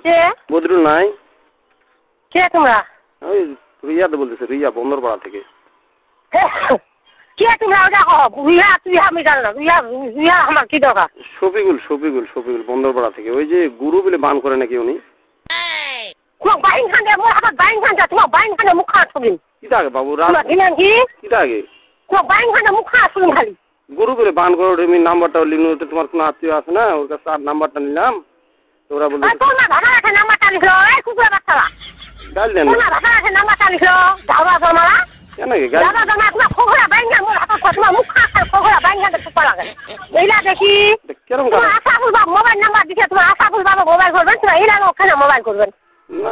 কে? বদরুল নাই? কে তোমরা? ওই রিয়া তো বলতেছে, রিয়া বন্দরপাড়া থেকে। কে তোমরা? ওটা রিয়া তুই আমি জানি না। রিয়া আমার কি দরকার? শফিকুল বন্দরপাড়া থেকে। ওই যে গুরু বলে বান করে নাকি উনি। তোমার বাইন খান্ডে মোর হাতত বাইন খান্ডে তোমার বাইন খান্ডে মুখ খাওয়া ছবি। কিটা আগে বাবু তোমার ঘিনান কি? কিটা আগে তোমার বাইন খান্ডে মুখ খাওয়া ছবি খালি। গুরু বলে বান করে আমি নাম্বারটা লিনু, তোমার কোনো আত্মীয় আছে না, ওর কাছে আর নাম্বারটা নিলাম। ওরা বলল তোমার ভাষা রাখে নাম্বারটা লিখলো। এই কুকুরের বাচ্চারা গাল দেন। তোমার ভাষা রাখে নাম্বারটা লিখলো। ধাবা জমালা কেন কি গাল? ধাবা জমা তোমার খোখরা বাইন খান্ডে মোর হাতত তোমার মুখ খাওয়া খোখরা বাইন খান্ডে চুপা লাগে। এইলা দেখি কেরম তোমার আশাফুল বাবা মোবাইল নাম্বার দিছে। তোমার আশাফুল বাবা মোবাইল করবেন, তোমার এইলা ওখানে মোবাইল করবেন।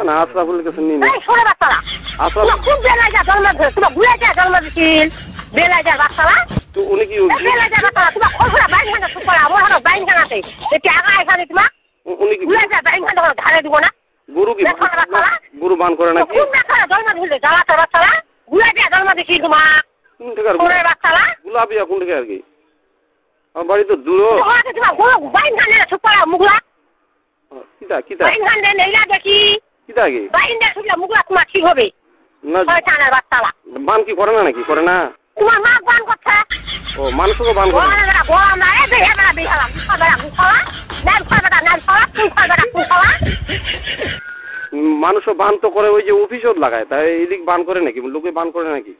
না আশরাফুলের কাছে নিই না। এই ছোট বাচ্চারা আশরাফ খুব বেলায় জন্ম দিয়েছে। তোমার বুড়াইটা জন্ম দিছিল বেলায় বাচ্চারা। তো উনি কি বেলায় বাচ্চারা তোমার খোখরা বাইন খান্ডে চুপা আমার হাতত বাইন খানাতে এটি আগা এখানে তোমার উনি কি বুড়াইটা বাইন খান্ডে ধারে দিব না। গুরু কি গুরু বান করে নাকি? খুব বাচ্চারা জন্ম দিয়েছে জ্বালাতে বাচ্চারা বুড়াইটা জন্ম দিছিল তোমার কোন থেকে ছোট বাচ্চারা গুলাবিয়া কোন থেকে আর কি? আমার বাড়ি তো দূর। তোমার বাইন খান্ডে চুপা মুগলা কিটা বাইন খান্ডে নেইলা দেখি কিটা আগে বাইন দিয়ে শুকলা মুগলা তোমার ঠিক হবে না। শয়তানের বাচ্চারা বান কি করে না নাকি? করে না। তোমার মা বান করছে। ও মানুষকে বান করে। মানুষও বান তো করে, ওই যে অফিসও লাগায়, তাই এদিক বান করে নাকি? লোকে বান করে নাকি?